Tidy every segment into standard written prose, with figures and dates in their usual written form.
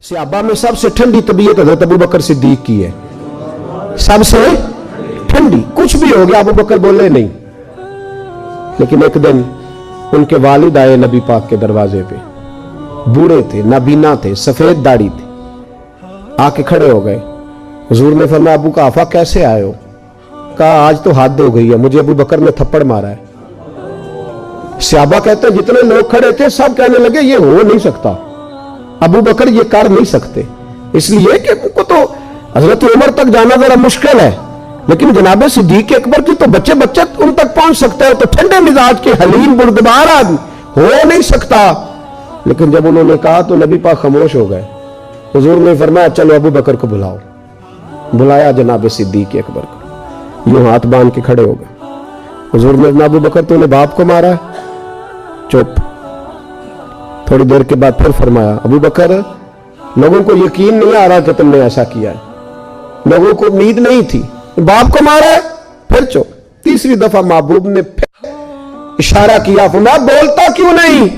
सहाबा में सबसे ठंडी तबीयत हज़रत अबू बकर सिद्दीक की है, सबसे ठंडी। कुछ भी हो गया अबू बकर बोले नहीं। लेकिन एक दिन उनके वालिद आए नबी पाक के दरवाजे पे, बूढ़े थे, नाबीना थे, सफेद दाढ़ी थी, आके खड़े हो गए। हुजूर ने फरमाया अबू काफा कैसे आए हो? कहा आज तो हद हो गई है, मुझे अबू बकर ने थप्पड़ मारा है। सहाबा कहते हैं जितने लोग खड़े थे सब कहने लगे ये हो नहीं सकता, अबू बकर ये कर नहीं सकते, इसलिए कि उनको तो हजरत उमर तक जाना जरा मुश्किल है, लेकिन जनाब सिद्दीक अकबर की तो बच्चे बच्चे उन तक पहुंच सकते हैं, तो ठंडे मिजाज के हलीम बुर्दबार आदमी हो नहीं सकता। लेकिन जब उन्होंने कहा तो नबी पाक खामोश हो गए। हुजूर ने फरमाया चलो अबू बकर को बुलाओ। बुलाया जनाब सिद्दीक अकबर को, यूं हाथ बांध के खड़े हो गए। हुजूर ने अबू बकर तूने बाप को मारा है? चुप। थोड़ी देर के बाद फिर फरमाया अबू बकर लोगों को यकीन नहीं आ रहा कि तुमने ऐसा किया है, लोगों को उम्मीद नहीं थी, बाप को मारा है? फिर चुप। तीसरी दफा महबूब ने फिर इशारा किया, फरमाया बोलता क्यों नहीं?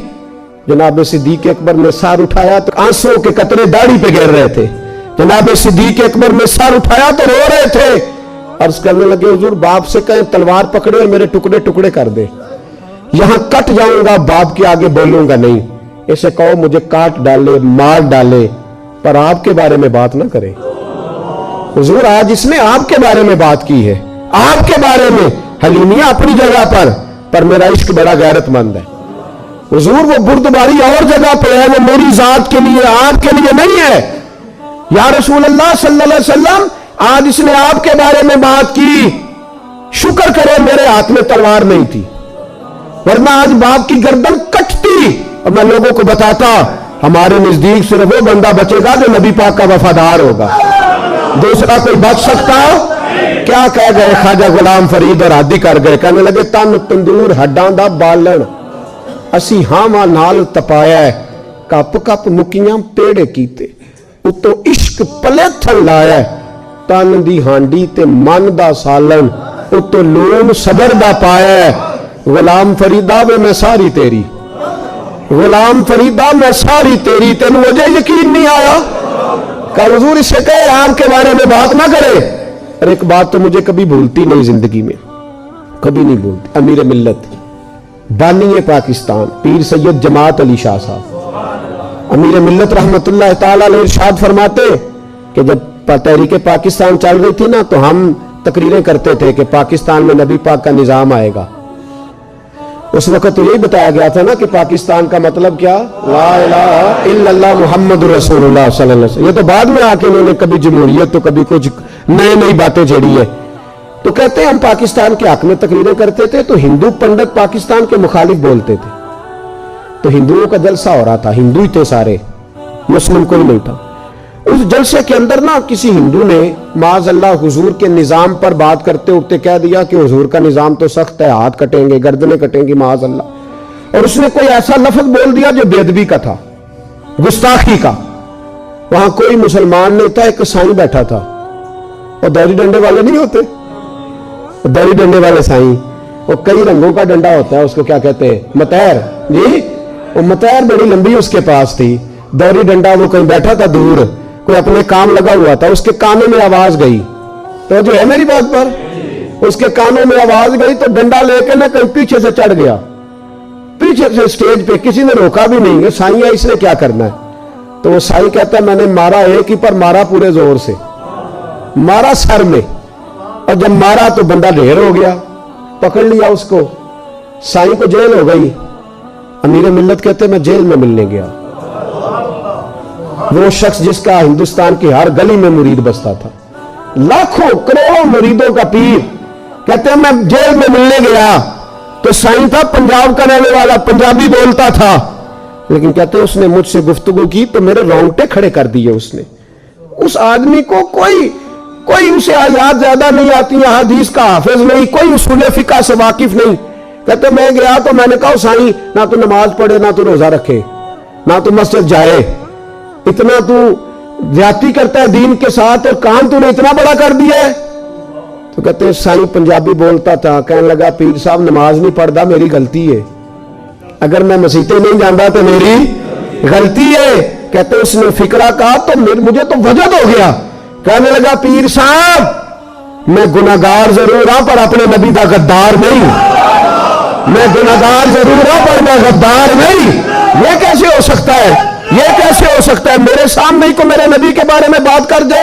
जनाब सिद्दीक अकबर ने सर उठाया तो आंसुओं के कतरे दाढ़ी पे गिर रहे थे। जनाब सिद्दीक अकबर ने सर उठाया तो रो रहे थे। अर्ज करने लगे हुजूर बाप से कहें तलवार पकड़े और मेरे टुकड़े टुकड़े कर दे, यहां कट जाऊंगा, बाप के आगे बोलूंगा नहीं। इसे कहो मुझे काट डाले, मार डाले, पर आपके बारे में बात ना करे। हुजूर आज इसने आपके बारे में बात की है, आपके बारे में। हलीमिया अपनी जगह पर मेरा इश्क बड़ा गैरतमंद है। हुजूर वो बुर्दबारी और जगह पर है, वो मेरी जात के लिए, आपके लिए नहीं है। या रसूल अल्लाह सल्लल्लाहु अलैहि वसल्लम आज इसने आपके बारे में बात की, शुक्र करो मेरे हाथ में तलवार नहीं थी, वरना आज बाप की गर्दन कटती। और मैं लोगों को बताता हमारे नजदीक सिर्फ वो बंदा बचेगा जो नबी पाक का वफादार होगा, दूसरा कोई बच सकता? क्या कह गए ख्वाजा गुलाम फरीद और आदि कर गए, कहने लगे तन तंदूर हड्डां दा बालन असी हावां नाल तपाया, कप कप मुकियां पेड़े कीते, उतों इश्क पलेथन लाया, तन दी हांडी ते मन दा सालन, उतों लून सबर दा पाया। गुलाम फरीदा वे मैं सारी तेरी, गुलाम फरीदा मैं सारी तेरी, तेन मुझे यकीन नहीं आया? कल हुजूर इससे कहे आपके बारे में बात ना करे। और एक बात तो मुझे कभी भूलती नहीं जिंदगी में, कभी नहीं भूलती। अमीर मिल्लत बानी पाकिस्तान पीर सैयद जमात अली शाह साहब अमीर मिल्लत रहमतुल्लाह ताला अलैह इरशाद फरमाते कि जब तहरीक पाकिस्तान चल रही थी ना, तो हम तकरीरें करते थे कि पाकिस्तान में नबी पाक का निजाम आएगा। उस वक्त तो यही बताया गया था ना कि पाकिस्तान का मतलब क्या, ला इलाहा इल्लल्लाह मुहम्मदुर रसूलुल्लाह सल्लल्लाहु अलैहि वसल्लम। ये तो बाद में आके उन्होंने कभी जमहूरियत तो कभी कुछ नई नई बातें छेड़ी है। तो कहते हैं हम पाकिस्तान के हक में तकरीरें करते थे, तो हिंदू पंडित पाकिस्तान के मुखालिफ बोलते थे, तो हिंदुओं का जलसा हो रहा था, हिंदू ही थे सारे, मुस्लिम कोई नहीं था। उस जलसे के अंदर ना किसी हिंदू ने माज़अल्लाह हुजूर के निजाम पर बात करते उठते कह दिया कि हुजूर का निजाम तो सख्त है, हाथ कटेंगे, गर्दनें कटेंगी माज़अल्लाह। और उसने कोई ऐसा लफ्ज बोल दिया जो बेअदबी का था, गुस्ताखी का। वहां कोई मुसलमान नहीं था, एक साईं बैठा था, और दौरी डंडे वाले नहीं होते, दौरी डंडे वाले साईं, वो कई रंगों का डंडा होता है, उसको क्या कहते हैं, मतैर जी। वो मतैर बड़ी लंबी उसके पास थी, दौरी डंडा, वो कहीं बैठा था दूर, कोई अपने काम लगा हुआ था, उसके कानों में आवाज गई, तो जो है मेरी बात पर, उसके कानों में आवाज गई तो डंडा लेके ना कहीं पीछे से चढ़ गया, पीछे से स्टेज पे, किसी ने रोका भी नहीं है, साईं है इसने क्या करना है। तो वो साईं कहता है मैंने मारा एक ही, पर मारा पूरे जोर से, मारा सर में, और जब मारा तो बंदा ढेर हो गया, पकड़ लिया उसको, साईं को जेल हो गई। अमीर मिल्लत कहते मैं जेल में मिलने गया, वो शख्स जिसका हिंदुस्तान की हर गली में मुरीद बसता था, लाखों करोड़ों मुरीदों का पीर, कहते हैं मैं जेल में मिलने गया, तो साईं था पंजाब का रहने वाला, पंजाबी बोलता था, लेकिन कहते हैं उसने मुझसे गुफ्तगू की तो मेरे रोंगटे खड़े कर दिए उसने। उस आदमी को कोई उसे आयात ज्यादा नहीं आती है, हदीस का हाफिज नहीं, कोई उसूल फिक़ह से वाकिफ नहीं। कहते मैं गया तो मैंने कहा साईं ना तो नमाज पढ़े, ना तो रोजा रखे, ना तो मस्जिद जाए, इतना तू ज्यादती करता है दीन के साथ, और काम तूने इतना बड़ा कर दिया है। तो कहते हैं साईं पंजाबी बोलता था, कहने लगा पीर साहब नमाज नहीं पढ़ता मेरी गलती है, अगर मैं मसीते नहीं जाता तो मेरी गलती है, कहते उसने फिक्रा कहा तो मुझे तो वजद हो गया। कहने लगा पीर साहब मैं गुनाहगार जरूर हूं पर अपने नबी का गद्दार नहीं। मैं गुनाहगार जरूर हूं पर मैं गद्दार नहीं। ये कैसे हो सकता है? ये कैसे हो सकता है? मेरे सामने ही को मेरे नबी के बारे में बात कर दे।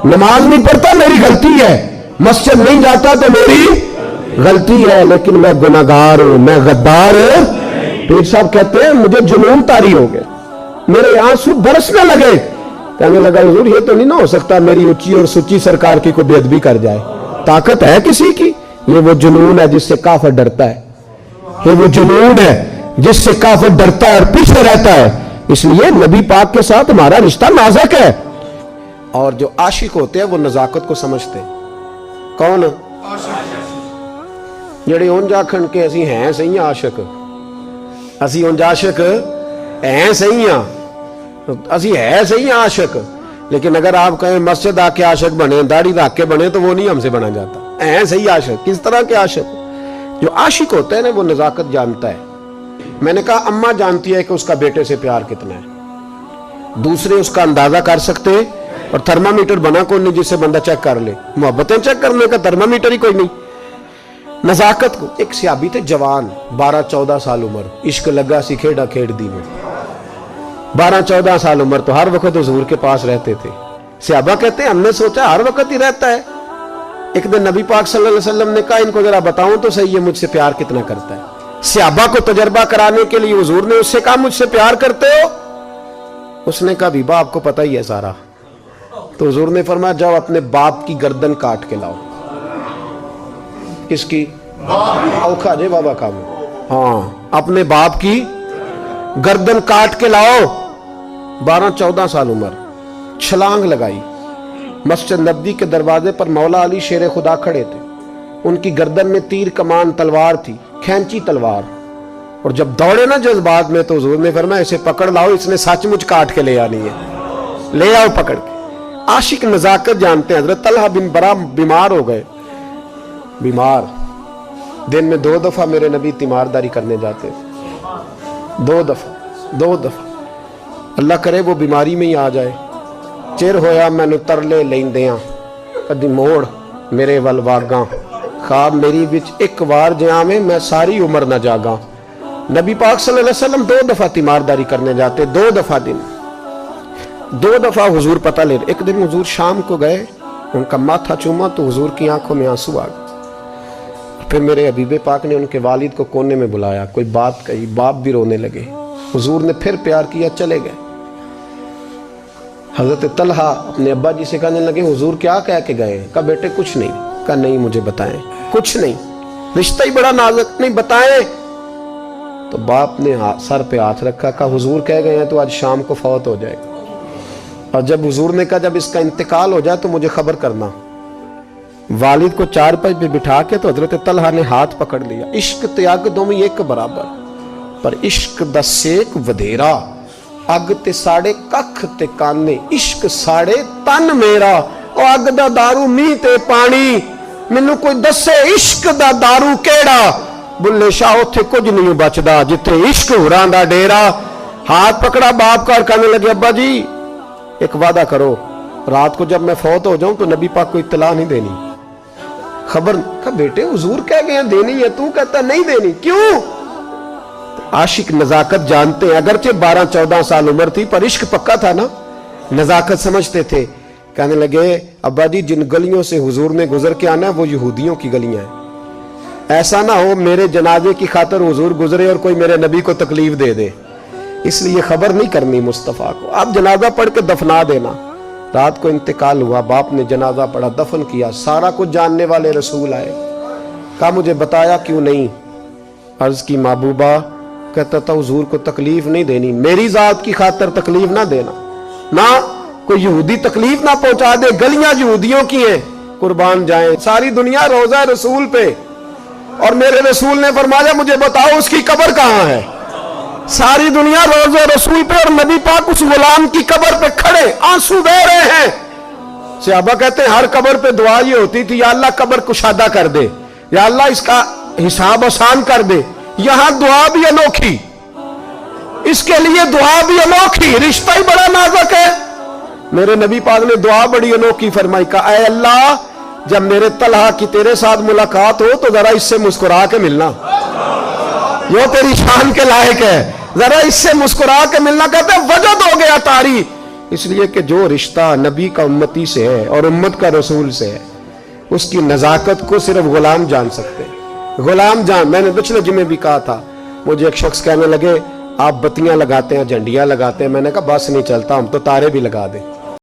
नमाज नहीं पढ़ता मेरी गलती है, मस्जिद नहीं जाता तो मेरी गलती है, लेकिन मैं गुनाहगार हूं, मैं गद्दार हूं। पीर साहब कहते हैं मुझे जुनून तारी हो गए, मेरे आंसू बरसने लगे। कहने लगा हुजूर ये तो नहीं ना हो सकता मेरी ऊंची और सुची सरकार की कोई बेअदबी कर जाए। ताकत है किसी की? ये वो जुनून है जिससे काफिर डरता है। ये वो जुनून है जिससे काफिर डरता है और पीछे रहता है। इसलिए नबी पाक के साथ हमारा रिश्ता नाजुक है। और जो आशिक होते हैं वो नजाकत को समझते हैं। कौन? जेड़े उंज आखण के असी हैं सही आशिक, असी उंज आशिक हैं सही हां, असी है सही आशिक, लेकिन अगर आप कहें मस्जिद आके आशिक बने, दाढ़ी रख के बने, तो वो नहीं हमसे बना जाता। हैं सही आशिक। किस तरह के आशिक? जो आशिक होता है ना वो नजाकत जानता है। मैंने कहा अम्मा जानती है कि उसका बेटे से प्यार कितना है, दूसरे उसका अंदाजा कर सकते हैं। और थर्मामीटर बना कौन नहीं जिससे बंदा चेक कर ले? मोहब्बतें चेक करने का थर्मामीटर ही कोई नहीं। नजाकत को एक सहाबी थे जवान, 12-14 साल उम्र, इश्क लगा सी खेड़ा खेड़ दी में। 12-14 साल उम्र तो हर वक्त हुजूर के पास रहते थे। सहाबा कहते हैं हमने सोचा हर वक्त ही रहता है। एक दिन नबी पाक सल्लल्लाहु अलैहि वसल्लम ने कहा इनको जरा बताऊं तो सही है मुझसे प्यार कितना करता है। सहाबा को तजर्बा कराने के लिए हुजूर ने उससे कहा मुझसे प्यार करते हो? उसने कहा भी बाप को पता ही है सारा। तो हुजूर ने फरमाया जाओ अपने बाप की गर्दन काट के लाओ। किसकी? औखा जे बाबा काम। हाँ, अपने बाप की गर्दन काट के लाओ। 12-14 साल उम्र, छलांग लगाई। मस्जिद नबवी के दरवाजे पर मौला अली शेर खुदा खड़े थे। उनकी गर्दन में तीर कमान तलवार थी, खैंची तलवार। और जब दौड़े ना जज्बात में तो हुजूर ने फरमाया इसे पकड़ लाओ, इसने सचमुच काट के ले आनी है, ले आओ पकड़ के। आशिक नजाकत जानते हैं। हजरत तलहा बिन बरा बीमार हो गए, बीमार। दिन में 2 दफा मेरे नबी तीमारदारी करने जाते थे। 2 दफा। अल्लाह करे वो बीमारी में ही आ जाए। चिर होया मैनू तरले लेंदियां, कदी मोड़ मेरे वल वागा, खाब मेरी विच एक बार जावे मैं सारी उम्र न जागा। नबी पाक सल्लल्लाहु अलैहि वसल्लम 2 दफा तीमारदारी करने जाते, 2 दफा दिन, 2 दफा हुजूर पता ले। एक दिन हुजूर शाम को गए, उनका माथा चूमा तो हुजूर की आंखों में आंसू आ गए। फिर मेरे हबीबे पाक ने उनके वालिद को कोने में बुलाया, कोई बात कही, बाप भी रोने लगे। हुजूर ने फिर प्यार किया, चले गए। हजरत तलहा अपने अब्बा जी से कहने लगे हुजूर क्या कह के गए? कहा बेटे कुछ नहीं। कहा नहीं मुझे बताएं। कुछ नहीं, रिश्ता ही बड़ा नाजुक, नहीं बताएं। तो बाप ने सर पे हाथ रखा, कहा हुजूर कह गए हैं तो आज शाम को फौत हो जाएगा। और जब हुजूर ने कहा जब इसका इंतकाल हो जाए तो मुझे खबर करना। वालिद को चारपाई पे बिठा के तो हजरत तलहा ने हाथ पकड़ लिया। इश्क त्याग दोवें एक बराबर, पर इश्क दा सेक वधेरा, अग ते साड़े कख ते काने, इश्क साड़े तन मेरा। ओ अग दा दारू मीह ते पानी, मैनू कोई दसे इश्क दा दारू केड़ा। बुल्ले शाह उथे कुछ नहीं बचदा जिथे इश्क होरां दा डेरा। हाथ पकड़ा बाप का और कहने लगे अब्बा जी एक वादा करो, रात को जब मैं फौत हो जाऊं तो नबी पाक को इत्तला नहीं देनी, खबर। का बेटे हुजूर कह गए हैं देनी है, तू कहता नहीं देनी, क्यों? आशिक नजाकत जानते हैं। अगरचे 12-14 साल उम्र थी पर इश्क पक्का था ना, नजाकत समझते थे। कहने लगे अब्बा जी जिन गलियों से हुजूर ने गुजर के आना है वो यहूदियों की गलियां हैं। ऐसा ना हो मेरे जनाजे की खातर हुजूर गुजरे और कोई मेरे नबी को तकलीफ दे दे, इसलिए खबर नहीं करनी मुस्तफ़ा को। आप जनाजा पढ़ के दफना देना। रात को इंतकाल हुआ, बाप ने जनाजा पढ़ा, दफन किया। सारा कुछ जानने वाले रसूल आए, कहा मुझे बताया क्यों नहीं? अर्ज की महबूबा, कहता था हुजूर को तकलीफ नहीं देनी, मेरी जात की खातर तकलीफ ना देना, ना कोई यहूदी तकलीफ ना पहुंचा दे। गलियां यहूदियों की हैं, कुर्बान जाए सारी दुनिया रोजा रसूल पे। और मेरे रसूल ने फरमाया मुझे बताओ उसकी कब्र कहां है? सारी दुनिया रोजा रसूल पे और नबी पाक उस गुलाम की कब्र पे खड़े आंसू बह रहे हैं। सहाबा कहते हैं हर कब्र पे दुआ ये होती थी या अल्लाह कब्र कुशादा कर दे, या अल्लाह इसका हिसाब आसान कर दे। यहां दुआ भी अनोखी, इसके लिए दुआ भी अनोखी, रिश्ता ही बड़ा नाजुक है। मेरे नबी पाक ने दुआ बड़ी अनोखी फरमाई का, ऐ अल्लाह जब मेरे तलहा की तेरे साथ मुलाकात हो तो जरा इससे मुस्कुरा के मिलना, यो तेरी शान के लायक है, जरा इससे मुस्कुरा के मिलना। कहते वजद हो गया तारी, इसलिए कि जो रिश्ता नबी का उम्मती से है और उम्मत का रसूल से है, उसकी नजाकत को सिर्फ गुलाम जान सकते हैं। गुलाम जान, मैंने पिछले जुमे भी कहा था, मुझे एक शख्स कहने लगे आप बत्तियां लगाते हैं, झंडियां लगाते हैं। मैंने कहा बस नहीं चलता, हम तो तारे भी लगा दें।